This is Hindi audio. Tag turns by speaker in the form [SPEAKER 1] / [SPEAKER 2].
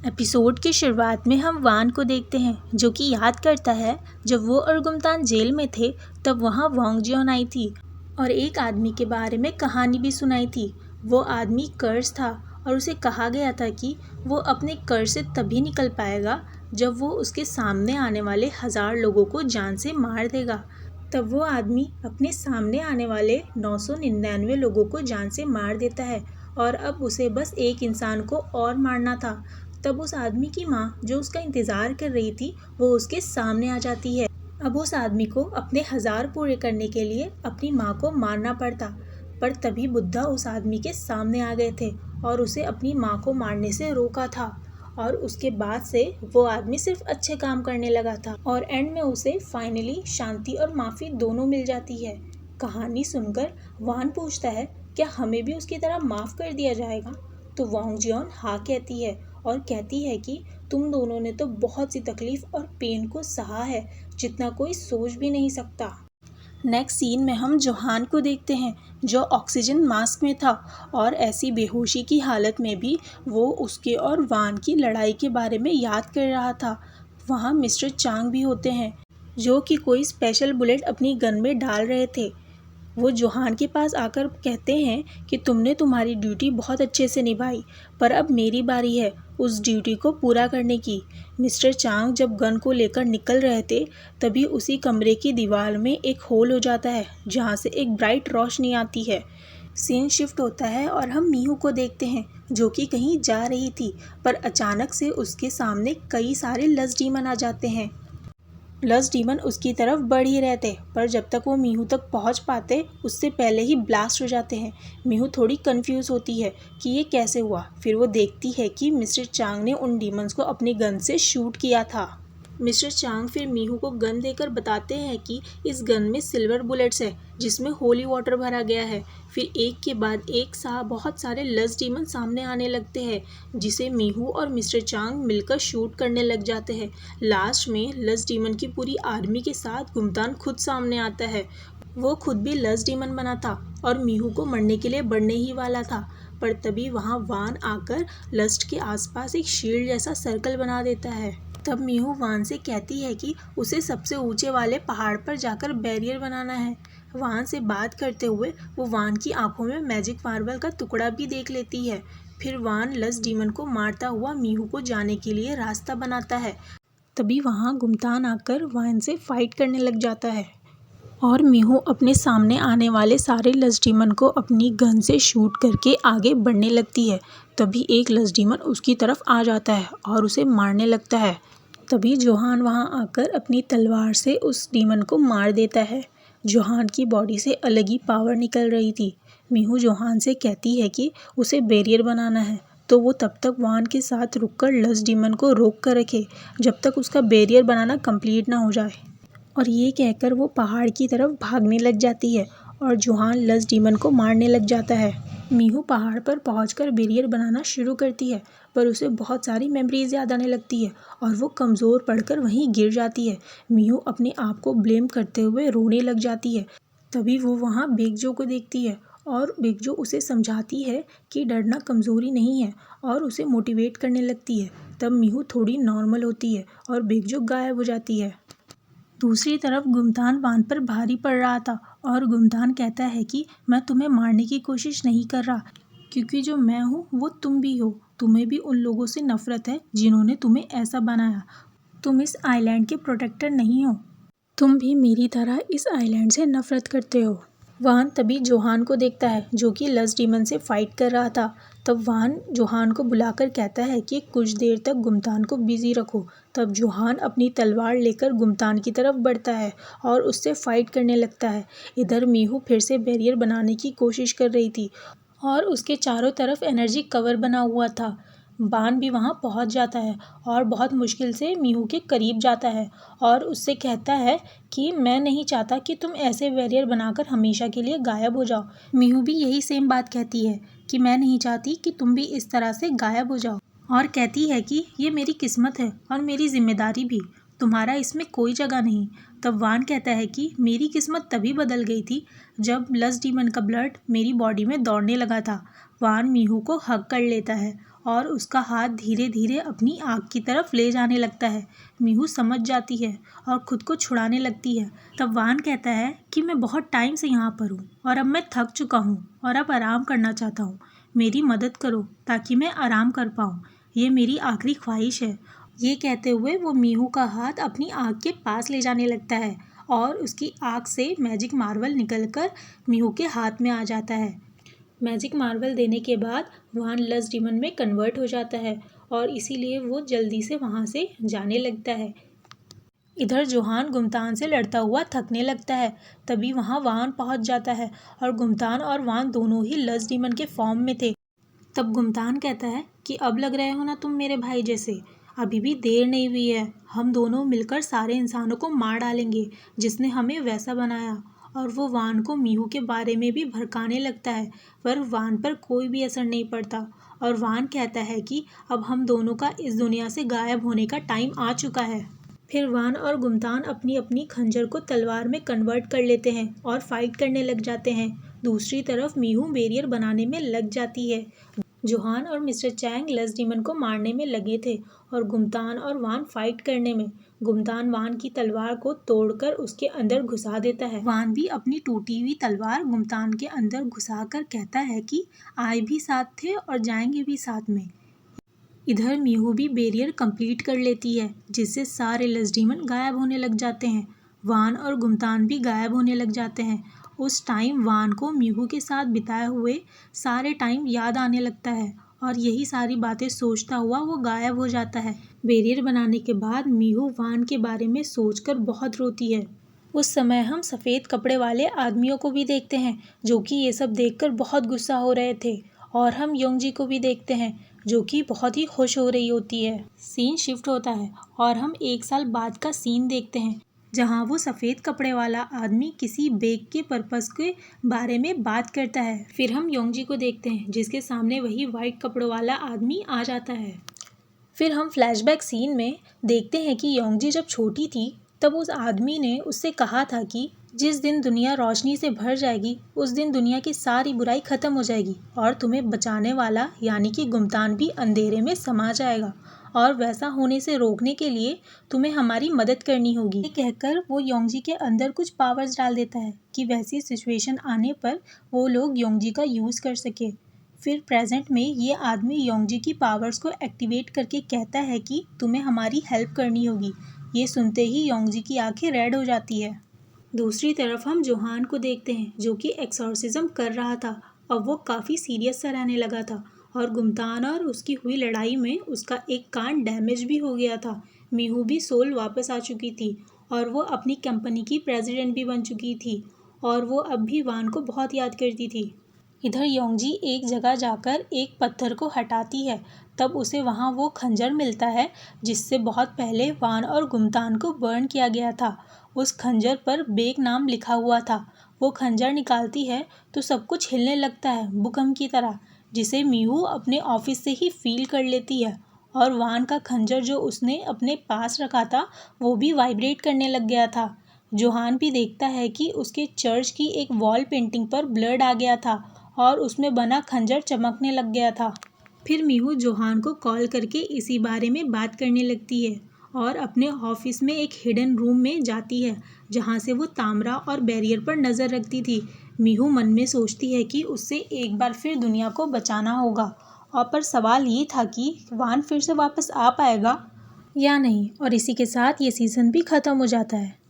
[SPEAKER 1] एपिसोड की शुरुआत में हम वान को देखते हैं जो कि याद करता है जब वो और गुमतान जेल में थे तब वहाँ वांग जियोन आई थी और एक आदमी के बारे में कहानी भी सुनाई थी। वो आदमी कर्ज था और उसे कहा गया था कि वो अपने कर्ज से तभी निकल पाएगा जब वो उसके सामने आने वाले 1000 लोगों को जान से मार देगा। तब वो आदमी अपने सामने आने वाले 999 लोगों को जान से मार देता है और अब उसे बस एक इंसान को और मारना था। तब उस आदमी की माँ जो उसका इंतज़ार कर रही थी वो उसके सामने आ जाती है। अब उस आदमी को अपने 1000 पूरे करने के लिए अपनी माँ को मारना पड़ता, पर तभी बुद्धा उस आदमी के सामने आ गए थे और उसे अपनी माँ को मारने से रोका था। और उसके बाद से वो आदमी सिर्फ अच्छे काम करने लगा था और एंड में उसे फाइनली शांति और माफ़ी दोनों मिल जाती है। कहानी सुनकर वान पूछता है क्या हमें भी उसकी तरह माफ़ कर दिया जाएगा, तो वांग जियोन हाँ कहती है और कहती है कि तुम दोनों ने तो बहुत सी तकलीफ और पेन को सहा है जितना कोई सोच भी नहीं सकता। नेक्स्ट सीन में हम जोहान को देखते हैं जो ऑक्सीजन मास्क में था और ऐसी बेहोशी की हालत में भी वो उसके और वान की लड़ाई के बारे में याद कर रहा था। वहाँ मिस्टर चांग भी होते हैं जो कि कोई स्पेशल बुलेट अपनी गन में डाल रहे थे। वो जोहान के पास आकर कहते हैं कि तुमने तुम्हारी ड्यूटी बहुत अच्छे से निभाई, पर अब मेरी बारी है उस ड्यूटी को पूरा करने की। मिस्टर चांग जब गन को लेकर निकल रहे थे तभी उसी कमरे की दीवार में एक होल हो जाता है जहाँ से एक ब्राइट रोशनी आती है। सीन शिफ्ट होता है और हम मीहू को देखते हैं जो कि कहीं जा रही थी, पर अचानक से उसके सामने कई सारे लस्ट डीमन आ जाते हैं। लस्ट डीमन उसकी तरफ बढ़ ही रहते, पर जब तक वो मीहू तक पहुंच पाते उससे पहले ही ब्लास्ट हो जाते हैं। मीहू थोड़ी कंफ्यूज होती है कि ये कैसे हुआ। फिर वो देखती है कि मिस्टर चांग ने उन डीमंस को अपनी गन से शूट किया था। मिस्टर चांग फिर मीहू को गन देकर बताते हैं कि इस गन में सिल्वर बुलेट्स है जिसमें होली वाटर भरा गया है। फिर एक के बाद एक बहुत सारे लस्ट डीमन सामने आने लगते हैं जिसे मीहू और मिस्टर चांग मिलकर शूट करने लग जाते हैं। लास्ट में लस्ट डीमन की पूरी आर्मी के साथ गुमतान खुद सामने आता है। वो खुद भी लस्ट डीमन बना था और मीहू को मरने के लिए बढ़ने ही वाला था, पर तभी वहाँ वान आकर लस्ट के आसपास एक शील्ड जैसा सर्कल बना देता है। तब मीहू वान से कहती है कि उसे सबसे ऊंचे वाले पहाड़ पर जाकर बैरियर बनाना है। वान से बात करते हुए वो वान की आंखों में मैजिक मार्बल का टुकड़ा भी देख लेती है। फिर वान लस्ट डीमन को मारता हुआ मीहू को जाने के लिए रास्ता बनाता है। तभी वहाँ गुमतान आकर वान से फाइट करने लग जाता है और मीहू अपने सामने आने वाले सारे लस्ट डीमन को अपनी गन से शूट करके आगे बढ़ने लगती है। तभी एक लस्ट डीमन उसकी तरफ आ जाता है और उसे मारने लगता है। तभी जोहान वहां आकर अपनी तलवार से उस डीमन को मार देता है। जोहान की बॉडी से अलग ही पावर निकल रही थी। मीहू जोहान से कहती है कि उसे बैरियर बनाना है, तो वो तब तक वान के साथ रुककर लस्ट डीमन को रोक कर रखे जब तक उसका बैरियर बनाना कंप्लीट ना हो जाए। और ये कहकर वो पहाड़ की तरफ भागने लग जाती है और जोहान लस्ट डीमन को मारने लग जाता है। मीहू पहाड़ पर पहुंचकर बैरियर बनाना शुरू करती है, पर उसे बहुत सारी मेमोरीज याद आने लगती है और वो कमज़ोर पड़कर वहीं गिर जाती है। मीहू अपने आप को ब्लेम करते हुए रोने लग जाती है। तभी वो वहाँ बेगजो को देखती है और बेगजो उसे समझाती है कि डरना कमज़ोरी नहीं है और उसे मोटिवेट करने लगती है। तब मीहू थोड़ी नॉर्मल होती है और बेगजो गायब हो जाती है। दूसरी तरफ गुमतान वान पर भारी पड़ रहा था और गुमतान कहता है कि मैं तुम्हें मारने की कोशिश नहीं कर रहा, क्योंकि जो मैं हूँ वो तुम भी हो। तुम्हें भी उन लोगों से नफरत है जिन्होंने तुम्हें ऐसा बनाया। तुम इस आइलैंड के प्रोटेक्टर नहीं हो, तुम भी मेरी तरह इस आइलैंड से नफरत करते हो। वान तभी जोहान को देखता है जो कि लस्ट डीमन से फाइट कर रहा था। तब वान जोहान को बुलाकर कहता है कि कुछ देर तक गुमतान को बिजी रखो। तब जोहान अपनी तलवार लेकर गुमतान की तरफ बढ़ता है और उससे फाइट करने लगता है। इधर मीहू फिर से बैरियर बनाने की कोशिश कर रही थी और उसके चारों तरफ एनर्जी कवर बना हुआ था। बान भी वहां पहुंच जाता है और बहुत मुश्किल से मीहू के करीब जाता है और उससे कहता है कि मैं नहीं चाहता कि तुम ऐसे बैरियर बनाकर हमेशा के लिए गायब हो जाओ। मीहू भी यही सेम बात कहती है कि मैं नहीं चाहती कि तुम भी इस तरह से गायब हो जाओ, और कहती है कि ये मेरी किस्मत है और मेरी जिम्मेदारी भी, तुम्हारा इसमें कोई जगह नहीं। तब वान कहता है कि मेरी किस्मत तभी बदल गई थी जब लस्ट डीमन का ब्लड मेरी बॉडी में दौड़ने लगा था। वान मीहू को हग कर लेता है और उसका हाथ धीरे धीरे अपनी आँख की तरफ ले जाने लगता है। मीहू समझ जाती है और खुद को छुड़ाने लगती है। तब वान कहता है कि मैं बहुत टाइम से यहाँ पर हूँ और अब मैं थक चुका हूँ और अब आराम करना चाहता हूँ। मेरी मदद करो ताकि मैं आराम कर पाऊँ। ये मेरी आखिरी ख्वाहिश है। ये कहते हुए वो मीहू का हाथ अपनी आँख के पास ले जाने लगता है और उसकी आँख से मैजिक मार्वल निकलकर मीहू के हाथ में आ जाता है। मैजिक मार्वल देने के बाद वान लस्ट डीमन में कन्वर्ट हो जाता है और इसीलिए वो जल्दी से वहाँ से जाने लगता है। इधर जोहान गुमतान से लड़ता हुआ थकने लगता है। तभी वहाँ वान पहुँच जाता है और गुमतान और वान दोनों ही लस्ट डीमन के फॉर्म में थे। तब गुमतान कहता है कि अब लग रहे हो ना तुम मेरे भाई जैसे। अभी भी देर नहीं हुई है, हम दोनों मिलकर सारे इंसानों को मार डालेंगे जिसने हमें वैसा बनाया। और वो वान को मीहू के बारे में भी भड़काने लगता है, पर वान पर कोई भी असर नहीं पड़ता। और वान कहता है कि अब हम दोनों का इस दुनिया से गायब होने का टाइम आ चुका है। फिर वान और गुमतान अपनी अपनी खंजर को तलवार में कन्वर्ट कर लेते हैं और फाइट करने लग जाते हैं। दूसरी तरफ मीहू बैरियर बनाने में लग जाती है। जोहान और मिस्टर चैंग लस्ट डीमन को मारने में लगे थे और गुमतान और वान फाइट करने में। गुमतान वान की तलवार को तोड़कर उसके अंदर घुसा देता है। वान भी अपनी टूटी हुई तलवार गुमतान के अंदर घुसाकर कहता है कि आए भी साथ थे और जाएंगे भी साथ में। इधर मीहू भी बैरियर कंप्लीट कर लेती है जिससे सारे लस्ट डीमन गायब होने लग जाते हैं। वान और गुमतान भी गायब होने लग जाते हैं। उस टाइम वान को मीहू के साथ बिताए हुए सारे टाइम याद आने लगता है और यही सारी बातें सोचता हुआ वो गायब हो जाता है। बैरियर बनाने के बाद मीहू वान के बारे में सोचकर बहुत रोती है। उस समय हम सफ़ेद कपड़े वाले आदमियों को भी देखते हैं जो कि ये सब देखकर बहुत गुस्सा हो रहे थे। और हम योंगजी को भी देखते हैं जो कि बहुत ही खुश हो रही होती है। सीन शिफ्ट होता है और हम 1 साल बाद का सीन देखते हैं जहां वो सफ़ेद कपड़े वाला आदमी किसी बेग के पर्पस के बारे में बात करता है। फिर हम योंगजी को देखते हैं जिसके सामने वही वाइट कपड़ों वाला आदमी आ जाता है। फिर हम फ्लैशबैक सीन में देखते हैं कि योंगजी जब छोटी थी तब उस आदमी ने उससे कहा था कि जिस दिन दुनिया रोशनी से भर जाएगी उस दिन दुनिया की सारी बुराई ख़त्म हो जाएगी और तुम्हें बचाने वाला यानी कि गुमतान भी अंधेरे में समा जाएगा और वैसा होने से रोकने के लिए तुम्हें हमारी मदद करनी होगी। ये कहकर वो योंगजी के अंदर कुछ पावर्स डाल देता है कि वैसी सिचुएशन आने पर वो लोग योंगजी का यूज़ कर सके। फिर प्रेजेंट में ये आदमी योंगजी की पावर्स को एक्टिवेट करके कहता है कि तुम्हें हमारी हेल्प करनी होगी। ये सुनते ही योंगजी की आंखें रेड हो जाती है। दूसरी तरफ हम जोहान को देखते हैं जो कि एक्सॉर्सिज्म कर रहा था। अब वो काफ़ी सीरियस सा रहने लगा था और गुमतान और उसकी हुई लड़ाई में उसका एक कान डैमेज भी हो गया था। मीहू भी सोल वापस आ चुकी थी और वो अपनी कंपनी की प्रेसिडेंट भी बन चुकी थी और वो अब भी वान को बहुत याद करती थी। इधर योंगजी एक जगह जाकर एक पत्थर को हटाती है। तब उसे वहाँ वो खंजर मिलता है जिससे बहुत पहले वान और गुमतान को बर्न किया गया था। उस खंजर पर बेग नाम लिखा हुआ था। वो खंजर निकालती है तो सब कुछ हिलने लगता है भूकंप की तरह, जिसे मीहू अपने ऑफिस से ही फील कर लेती है। और वान का खंजर जो उसने अपने पास रखा था वो भी वाइब्रेट करने लग गया था। जोहान भी देखता है कि उसके चर्च की एक वॉल पेंटिंग पर ब्लड आ गया था और उसमें बना खंजर चमकने लग गया था। फिर मीहू जोहान को कॉल करके इसी बारे में बात करने लगती है और अपने ऑफिस में एक हिडन रूम में जाती है जहां से वो तामरा और बैरियर पर नज़र रखती थी। मीहू मन में सोचती है कि उससे एक बार फिर दुनिया को बचाना होगा और पर सवाल ये था कि वान फिर से वापस आ पाएगा या नहीं। और इसी के साथ ये सीज़न भी ख़त्म हो जाता है।